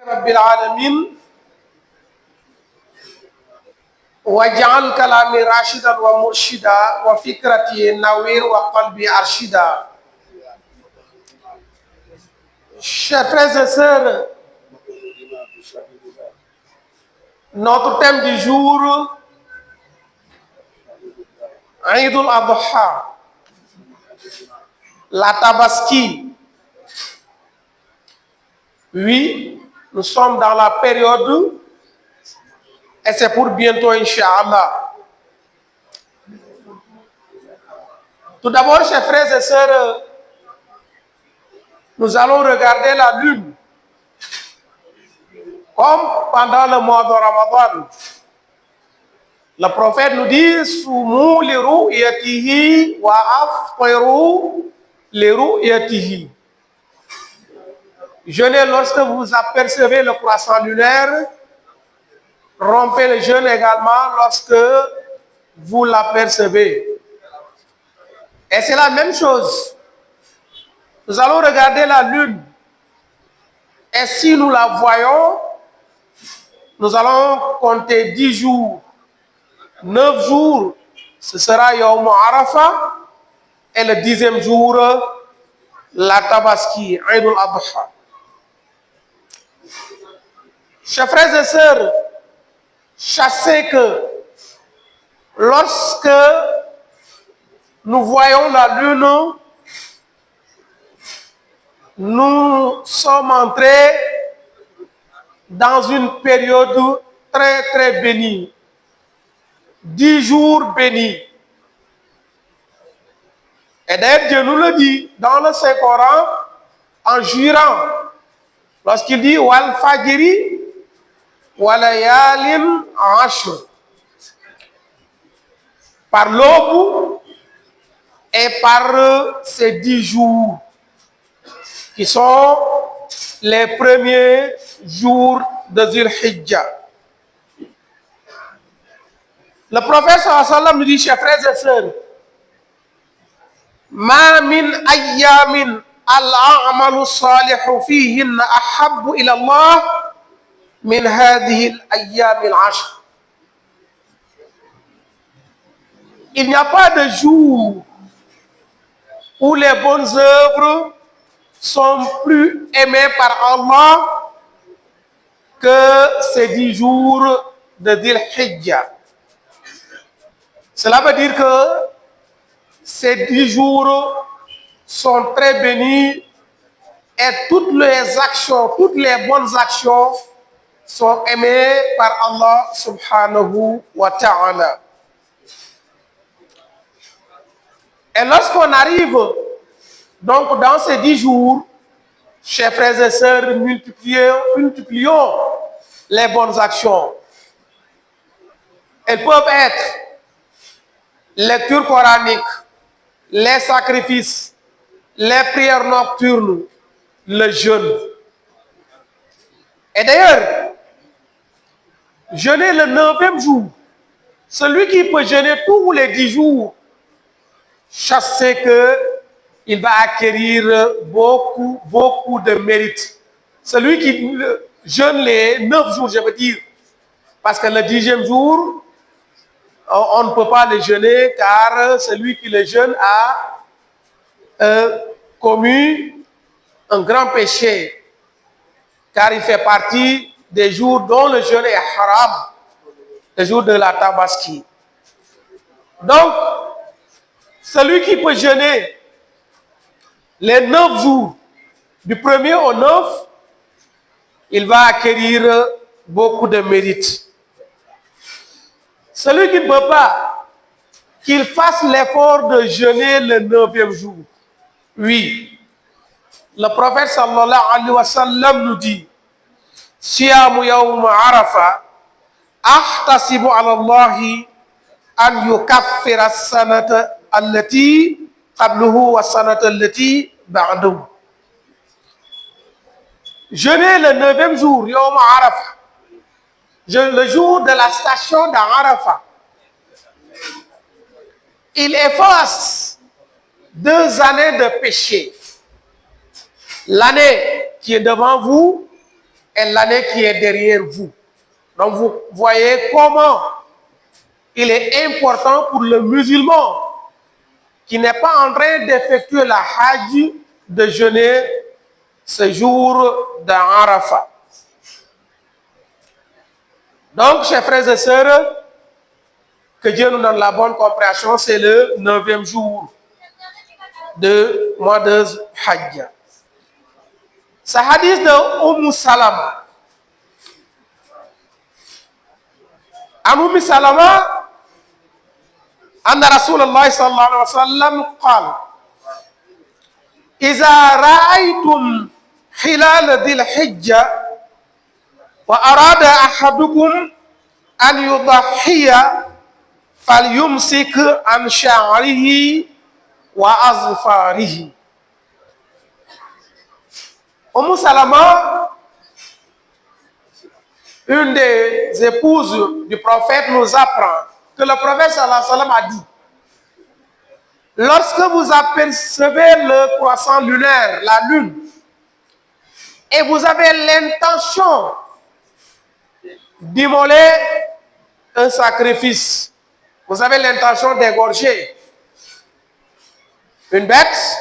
رب العالمين واجعل كلامي راشدا ومرشدا وفكرتي نوير وقلبي أرشدا. Chers frères et sœurs, notre thème du jour, Eid al-Adha, la Tabaski. Oui, nous sommes dans la période et c'est pour bientôt, Inch'Allah. Tout d'abord, chers frères et sœurs, nous allons regarder la lune. Comme pendant le mois de Ramadan, le prophète nous dit Soumu li ru'yatihi wa aftiru li ru'yatihi. Jeûnez lorsque vous apercevez le croissant lunaire, rompez le jeûne également lorsque vous l'apercevez. Et c'est la même chose. Nous allons regarder la lune. Et si nous la voyons, nous allons compter 10 jours. 9 jours, ce sera Yawm Arafah. Et le 10e jour, la Tabaski, Eid al-Adha. Chers frères et sœurs, sachez que lorsque nous voyons la lune, nous sommes entrés dans une période très très bénie. 10 jours bénis. Et d'ailleurs, Dieu nous le dit dans le Saint-Coran en jurant, lorsqu'il dit Wal Fajri wa layalin ashr, par l'aube et par ces 10 jours qui sont les premiers jours de Dhul Hijjah. Le prophète sallallahu alayhi wa sallam nous dit, chers frères et sœurs, Ma min ayyamin al-a'malu salihu fihinna ahabbu ila Allah min hadhihi al-ayyam al-ashr. Il n'y a pas de jour où les bonnes œuvres sont plus aimées par Allah que ces 10 jours de Dhul Hijjah. Cela veut dire que ces 10 jours sont très bénis et toutes les actions, toutes les bonnes actions sont aimées par Allah subhanahu wa ta'ala. Et lorsqu'on arrive donc dans ces 10 jours, chers frères et sœurs, multiplions les bonnes actions. Elles peuvent être lecture coranique, les sacrifices, les prières nocturnes, le jeûne. Et d'ailleurs, jeûner le 9e jour, celui qui peut jeûner tous les 10 jours, sachez qu'il va acquérir beaucoup de mérite. Celui qui jeûne les 9 jours, je veux dire, parce que le 10e jour, on ne peut pas le jeûner car celui qui le jeûne a commis un grand péché, car il fait partie des jours dont le jeûne est haram, le jour de la Tabaski. Donc, celui qui peut jeûner les 9 jours, du 1er au 9, il va acquérir beaucoup de mérite. Celui qui ne peut pas, qu'il fasse l'effort de jeûner le 9e jour. Oui, le prophète sallallahu alayhi wa sallam nous dit Siyamu yawm Arafah ahtasibu ala Allahi an yukaffira as-sanata allati qabluhu wa as-sanata allati ba'dahu. Jeûner le 9e jour, yawm Arafah, le jour de la station d'Arafah, il efface 2 années de péché. L'année qui est devant vous et l'année qui est derrière vous. Donc vous voyez comment il est important pour le musulman qui n'est pas en train d'effectuer la Hajj de jeûner ce jour d'Arafat. Donc, chers frères et sœurs, que Dieu nous donne la bonne compréhension, c'est le 9e jour de mois de Hajj. Ce hadith de Salama. Umm Salama, أن رسول الله صلى الله عليه وسلم قال: إذا رأيتم خلال ذي الحجة وأراد أحدكم أن يضحي فليمسك عن شعره وأظفاره. Salama, une des épouses du prophète, nous apprend que le prophète sallallahu alayhi wa sallam a dit: lorsque vous apercevez le croissant lunaire, la lune, et vous avez l'intention d'immoler un sacrifice, vous avez l'intention d'égorger une bête,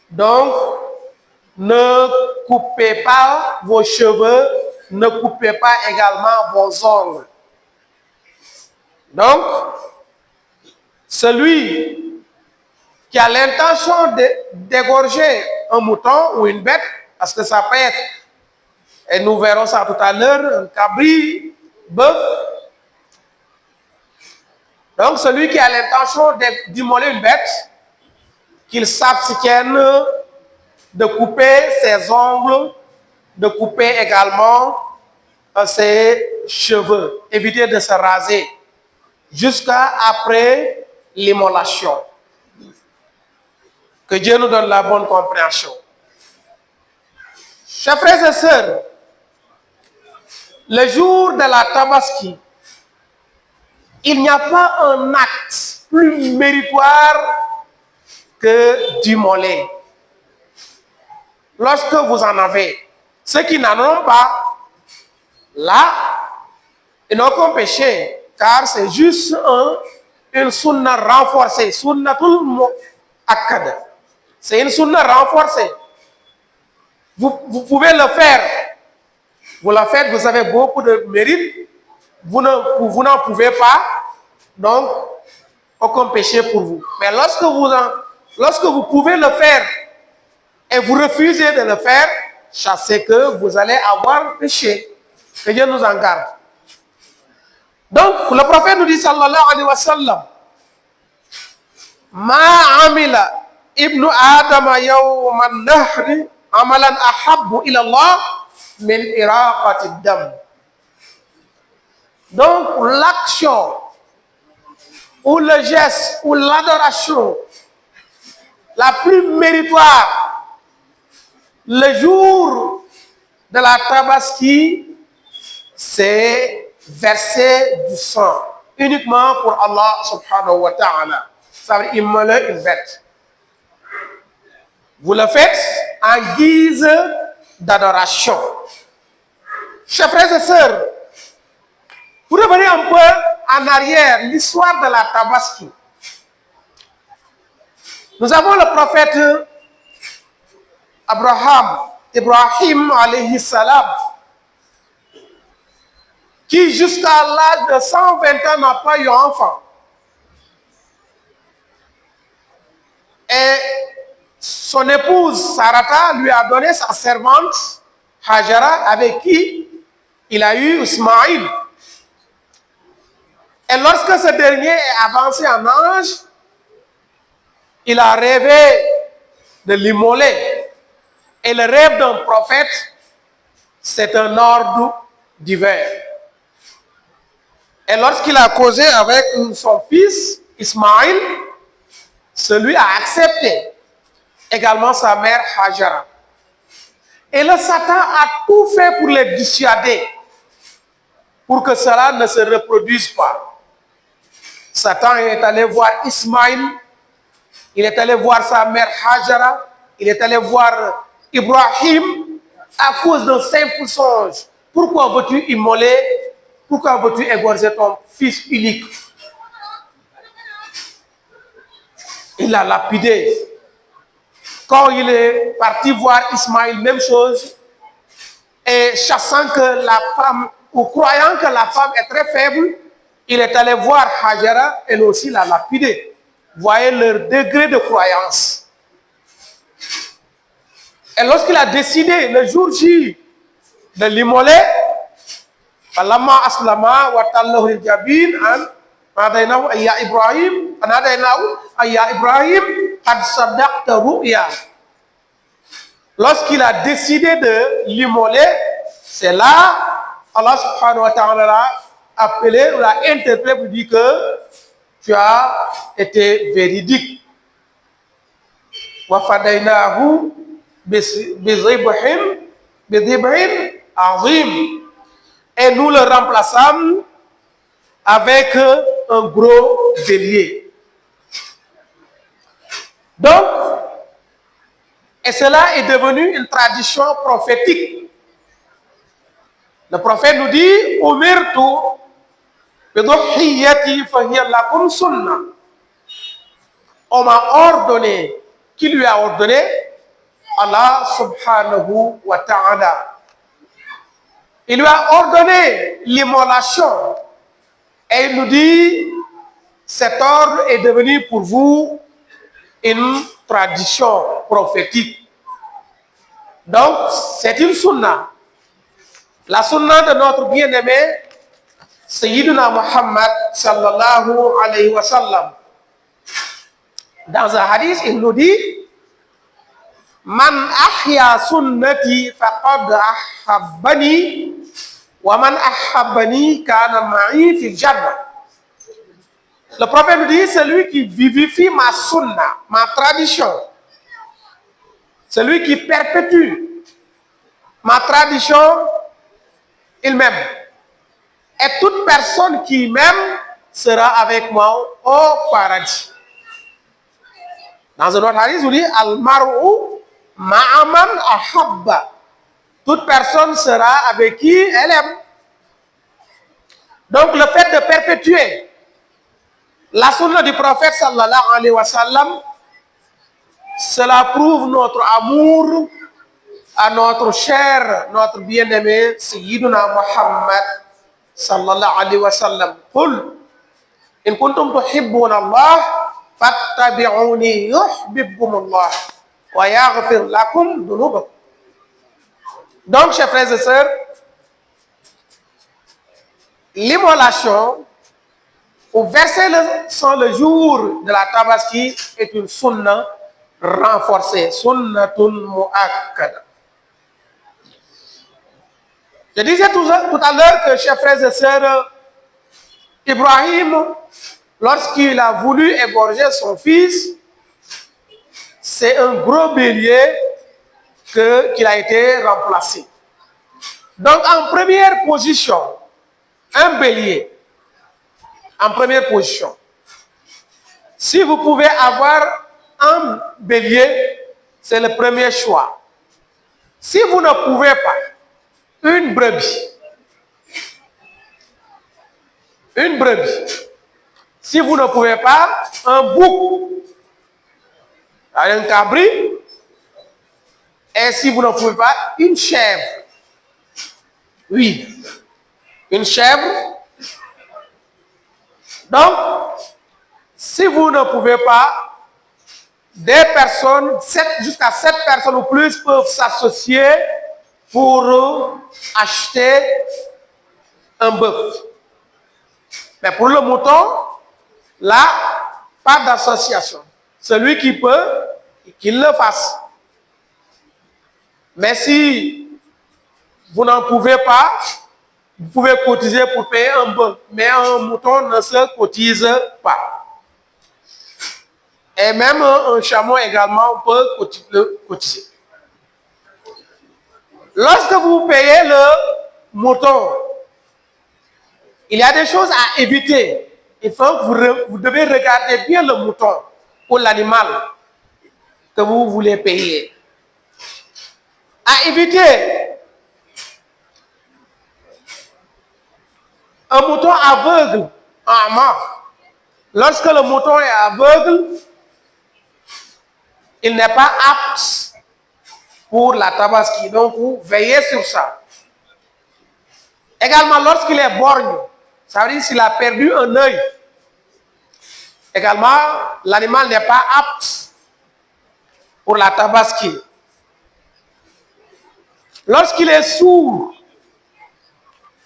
donc ne coupez pas vos cheveux, ne coupez pas également vos ongles. Donc, celui qui a l'intention d'égorger un mouton ou une bête, parce que ça peut être, et nous verrons ça tout à l'heure, un cabri, bœuf. Donc, celui qui a l'intention d'immoler une bête, qu'il s'abstienne de couper ses ongles, de couper également ses cheveux, éviter de se raser jusqu'à après l'immolation. Que Dieu nous donne la bonne compréhension. Chers frères et sœurs, le jour de la Tabaski, il n'y a pas un acte plus méritoire que d'immoler. Lorsque vous en avez, ceux qui n'en ont pas, là, ils n'ont aucun péché, car c'est juste une sunna renforcée, sunnatul mu'akkada. C'est une sunna renforcée. Vous pouvez le faire. Vous le faites, vous avez beaucoup de mérite. Vous n'en pouvez pas, donc aucun péché pour vous. Mais lorsque vous pouvez le faire et vous refusez de le faire, sachez que vous allez avoir péché. Que Dieu nous en garde. Donc, le prophète nous dit, sallallahu alayhi wa sallam, Ma amila ibnu Adama yawman nahri amalan ahabbu ila Allah min iraqati dam. Donc, l'action ou le geste ou l'adoration la plus méritoire le jour de la Tabaski, c'est verser du sang uniquement pour Allah subhanahu wa ta'ala. Ça veut dire immoler une bête. Vous le faites en guise d'adoration. Chers frères et sœurs, pour revenir un peu en arrière, l'histoire de la Tabaski. Nous avons le prophète Ibrahim alayhi salam, qui jusqu'à l'âge de 120 ans n'a pas eu enfant. Et son épouse Sarata lui a donné sa servante Hajara, avec qui il a eu Ismaïl. Et lorsque ce dernier est avancé en âge, il a rêvé de l'immoler. Et le rêve d'un prophète, c'est un ordre divin. Et lorsqu'il a causé avec son fils, Ismaïl, celui a accepté. Également sa mère, Hajara. Et le Satan a tout fait pour les dissuader, pour que cela ne se reproduise pas. Satan est allé voir Ismaïl, il est allé voir sa mère Hajara, il est allé voir Ibrahim, à cause d'un simple songe, pourquoi veux-tu immoler, pourquoi veux-tu égorger ton fils unique? Il l'a lapidé. Quand il est parti voir Ismaïl, même chose, et chassant que la femme, ou croyant que la femme est très faible, il est allé voir Hajara, elle aussi l'a lapidé. Voyez leur degré de croyance. Et lorsqu'il a décidé, le jour J, de l'immoler, falamma aslama wa tallahu al-jabin an nadainahu ya Ibrahim, nadainahu ya Ibrahim qad saddaqta ru'ya. Lorsqu'il a décidé de l'immoler, c'est là Allah subhanahu wa ta'ala l'a appelé ou l'a interprété pour dire que tu as été véridique. Wa fadainahu bizibhin azim. Et nous le remplaçons avec un gros bélier. Donc, et cela est devenu une tradition prophétique. Le prophète nous dit, Umirtu biduhiyati fahiya lakum sunnah. On m'a ordonné, qui lui a ordonné? Allah subhanahu wa ta'ala. Il lui a ordonné l'immolation. Et il nous dit, cet ordre est devenu pour vous une tradition prophétique. Donc, c'est une sunna. La sunna de notre bien-aimé, Sayyiduna Muhammad sallallahu alayhi wa sallam. Dans un hadith, il nous dit, Man ahya sunnati faqad ahabbani wa man ahabbani kana ma'i fil jannah. Le prophète nous dit, celui qui vivifie ma sunna, ma tradition, celui qui perpétue ma tradition, il m'aime. Et toute personne qui m'aime sera avec moi au paradis. Dans un autre hadith, on dit, Al-mar'u ma'aman ahabba. Toute personne sera avec qui elle aime. Donc le fait de perpétuer la sunna du prophète sallallahu alayhi wa sallam, cela prouve notre amour à notre cher, notre bien-aimé Sayyiduna Muhammad sallallahu alayhi wa sallam. Qul in kuntum tuhibbuna Allah fattabi'uni yuhibbukumullah wa yaghfir lakum dhunubakum. Donc, chers frères et sœurs, l'immolation ou verser le sang le jour de la Tabaski est une sunna renforcée, sunnatun mu'akkada. Je disais tout à l'heure que, chers frères et sœurs, Ibrahim, lorsqu'il a voulu égorger son fils, c'est un gros bélier qu'il a été remplacé. Donc, en première position, un bélier. En première position. Si vous pouvez avoir un bélier, c'est le premier choix. Si vous ne pouvez pas, une brebis. Une brebis. Si vous ne pouvez pas, un bouc. Un cabri. Et si vous ne pouvez pas, une chèvre. Oui. Une chèvre. Donc, si vous ne pouvez pas, des personnes, jusqu'à 7 personnes ou plus peuvent s'associer pour acheter un bœuf. Mais pour le mouton, là, pas d'association. Celui qui peut, qu'il le fasse. Mais si vous n'en pouvez pas, vous pouvez cotiser pour payer un bœuf. Mais un mouton ne se cotise pas. Et même un chameau également, on peut le cotiser. Lorsque vous payez le mouton, il y a des choses à éviter. Il faut que vous devez regarder bien le mouton ou l'animal que vous voulez payer. à éviter un mouton aveugle en mort. Lorsque le mouton est aveugle, il n'est pas apte pour la tabaski. Donc, vous veillez sur ça. Également, lorsqu'il est borgne, ça veut dire s'il a perdu un œil. Également, l'animal n'est pas apte pour la tabaski. Lorsqu'il est sourd,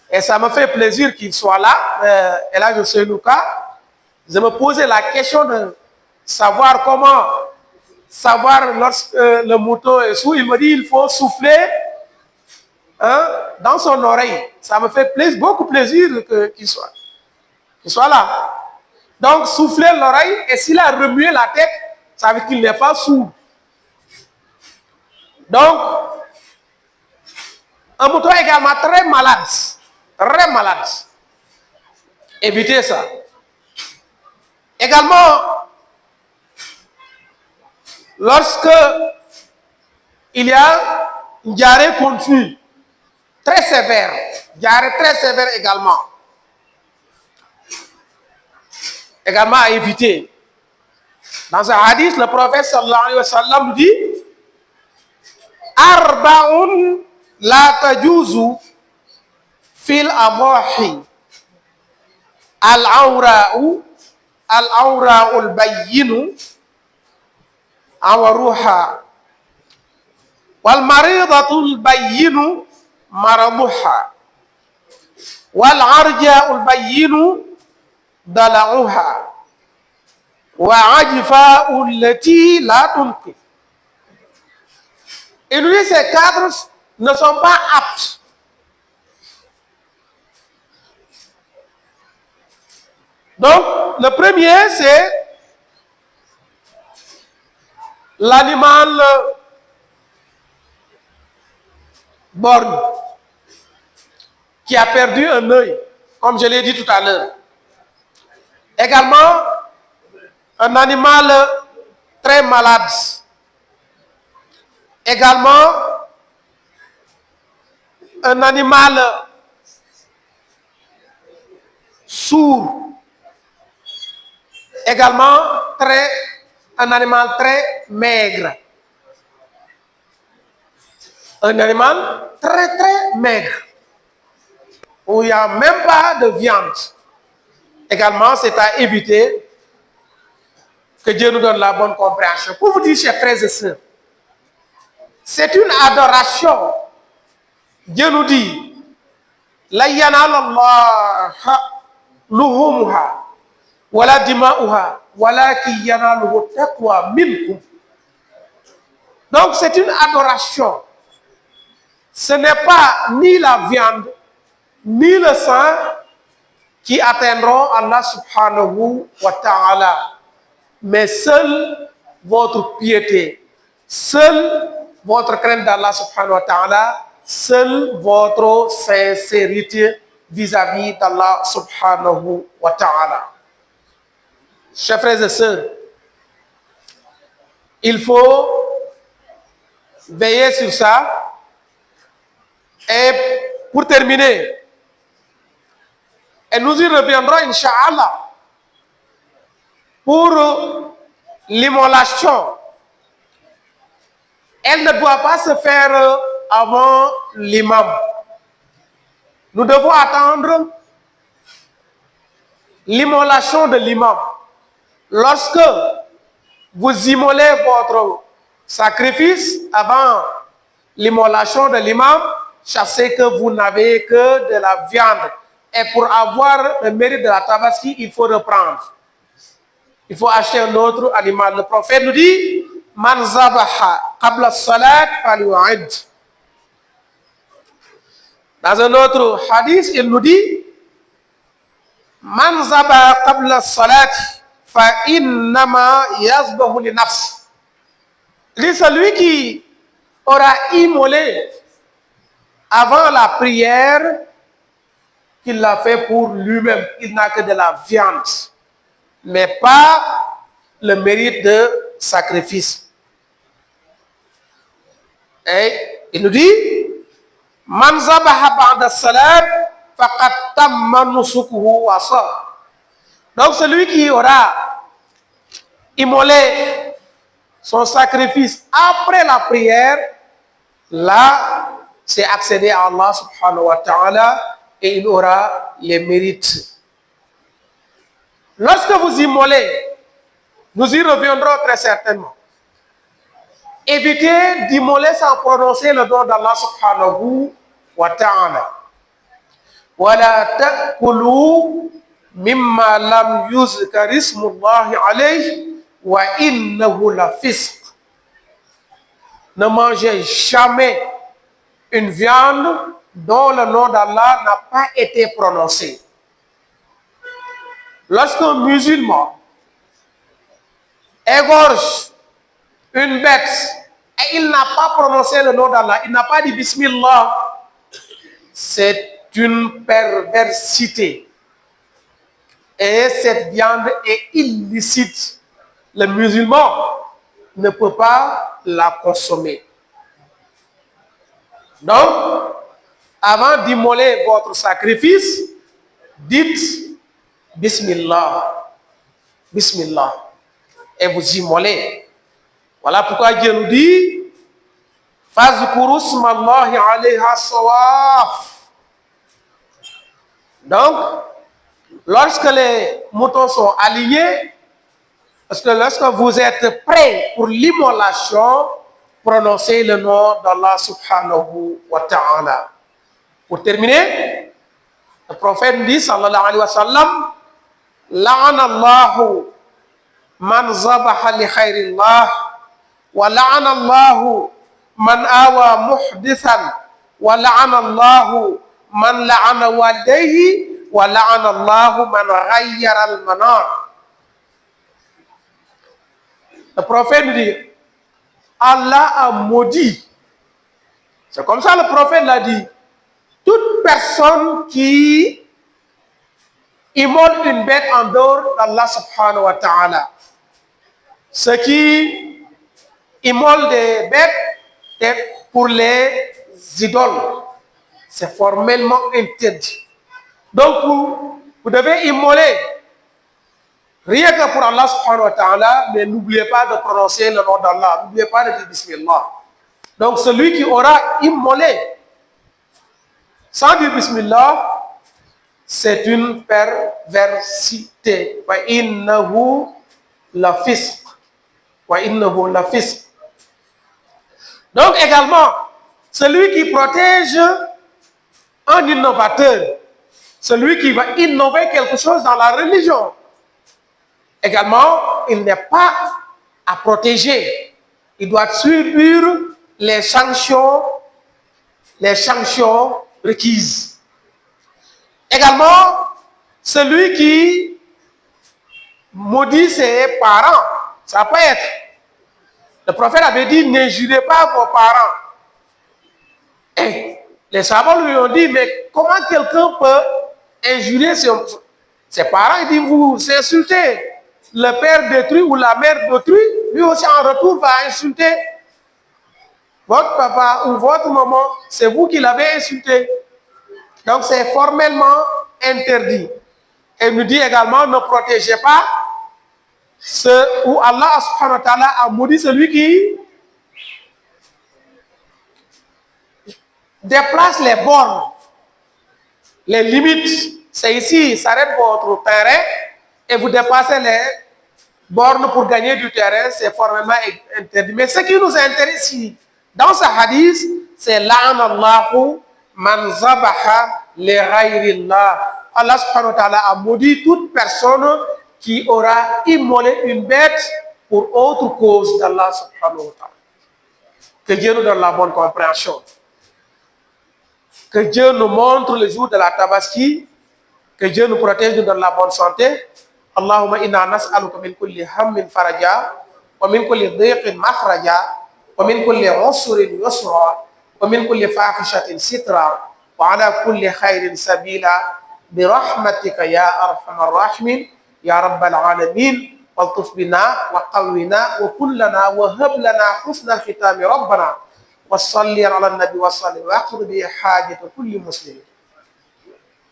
et ça me fait plaisir qu'il soit là, et là je sais Lucas, je me posais la question de savoir comment savoir lorsque le mouton est sourd. Il me dit il faut souffler dans son oreille. Ça me fait beaucoup plaisir qu'il soit là. Donc souffler l'oreille, et s'il a remué la tête, ça veut dire qu'il n'est pas sourd. Donc, un mouton est également très malade. Très malade. Évitez ça. Également, lorsque il y a une diarrhée continue, très sévère, diarrhée très sévère également à éviter. Dans un hadith, le prophète sallallahu alayhi wa sallam dit Arba'un la tajuzu fil abahi al-awra'u al-bayyinu awaruha wal maridatul bayyinu maraduha wal arja'ul bayyinu dala'uha wa ajfa'ul lati la tunqi. Et lui, ces cadres ne sont pas aptes. Donc, le premier, c'est l'animal borgne qui a perdu un œil, comme je l'ai dit tout à l'heure. Également, un animal très malade. Également, un animal sourd. Également, un animal très maigre. Un animal très maigre, où il n'y a même pas de viande. Également, c'est à éviter. Que Dieu nous donne la bonne compréhension. Pour vous dire, chers frères et sœurs, c'est une adoration. Dieu nous dit La yanalallaha luhumha wala dima'uha walakin yanaluhu taqwa minkum. Donc c'est une adoration. Ce n'est pas ni la viande ni le sang qui atteindront Allah subhanahu wa ta'ala, mais seule votre piété, seule votre crainte d'Allah subhanahu wa ta'ala, seule votre sincérité vis-à-vis d'Allah subhanahu wa ta'ala. Chers frères et sœurs, il faut veiller sur ça. Et pour terminer, et nous y reviendrons, Inch'Allah, pour l'immolation. Elle ne doit pas se faire avant l'imam. Nous devons attendre l'immolation de l'imam. Lorsque vous immolez votre sacrifice avant l'immolation de l'imam, sachez que vous n'avez que de la viande. Et pour avoir le mérite de la tabaski, il faut reprendre. Il faut acheter un autre animal. Le prophète nous dit Man zabaha qabla salat falyu'id. Dans un autre hadith, il nous dit Man zabaha qabla salat fa innama yazbahu li nafs. Il dit celui qui aura immolé avant la prière, qu'il l'a fait pour lui-même. Il n'a que de la viande, mais pas le mérite de sacrifice. Et Il nous dit, Man zabaha ba'da salat, faqad tamma nusukuhu wa sa. Donc celui qui aura immolé son sacrifice après la prière, là, c'est accéder à Allah subhanahu wa ta'ala et il aura les mérites. Lorsque vous immolez, nous y reviendrons très certainement. Évitez d'immoler sans prononcer le nom d'Allah subhanahu wa ta'ala. وَلَا تَأْكُلُوا مِمَّا لَمْ يُذْكَرِ اسْمُ اللَّهِ عَلَيْهِ وَإِنَّهُ لَفِسْقٌ. Ne mangez jamais une viande dont le nom d'Allah n'a pas été prononcé. Lorsqu'un musulman égorge une bête et il n'a pas prononcé le nom d'Allah, il n'a pas dit Bismillah, c'est une perversité. Et cette viande est illicite. Le musulman ne peut pas la consommer. Donc, avant d'immoler votre sacrifice, dites Bismillah. Bismillah. Et vous immolez. Voilà pourquoi Dieu nous dit Fazkuru smallahi alayha sawaf. Donc, lorsque les moutons sont alignés, parce que lorsque vous êtes prêts pour l'immolation, prononcez le nom d'Allah subhanahu wa ta'ala. Pour terminer, le prophète dit, sallallahu alayhi wa sallam, La'ana Allahu man zabaha li khairillah, wa la'ana Allahu man awa muhdithan, wa la'ana Allahu man la'ana walidayhi, wa la'ana Allahu man ghayyara al-manar. Le prophète dit, Allah a maudit. C'est comme ça le prophète l'a dit. Toute personne qui immole une bête en dehors d'Allah subhanahu wa ta'ala. Ceux qui immolent des bêtes pour les idoles. C'est formellement interdit. Donc vous devez immoler rien que pour Allah subhanahu wa ta'ala, mais n'oubliez pas de prononcer le nom d'Allah. N'oubliez pas de dire Bismillah. Donc celui qui aura immolé sans dire Bismillah, c'est une perversité. Wa innahu la fisq. Wa innahu la fisq. Donc également, celui qui protège un innovateur, celui qui va innover quelque chose dans la religion, également, il n'est pas à protéger. Il doit subir les sanctions requises. Également, celui qui maudit ses parents, ça peut être. Le prophète avait dit, n'injurez pas vos parents. Et les savants lui ont dit, mais comment quelqu'un peut injurer ses parents? Il dit, vous insultez le père d'autrui ou la mère d'autrui, lui aussi en retour va insulter votre papa ou votre maman, c'est vous qui l'avez insulté. Donc c'est formellement interdit. Et il nous dit également, ne protégez pas ce où Allah subhanahu wa ta'ala a maudit celui qui déplace les bornes, les limites. C'est ici, s'arrête votre terrain et vous dépassez les bornes pour gagner du terrain, c'est formellement interdit. Mais ce qui nous intéresse ici, dans ce hadith, c'est la'anallahu man zabaha li ghayrillah. Allah subhanahu wa ta'ala a maudit toute personne qui aura immolé une bête pour autre cause d'Allah subhanahu wa ta'ala. Que Dieu nous donne la bonne compréhension. Que Dieu nous montre le jour de la tabaski. Que Dieu nous protège, nous donne la bonne santé. Allahumma inna nas'aluka min kulli hammin faraja, wa min kulli dhiqin makhraja, wa min kulli usrin yusra, wa min kulli fahishatin sitra, wa ala kulli khairin sabila, bi rahmatika ya arhamar rahimin, ya rabbal alamin. والطف بنا وقونا وكلنا وهب لنا حسن الختام ربنا وصلي على النبي وسلم واقض به حاجة كل مسلم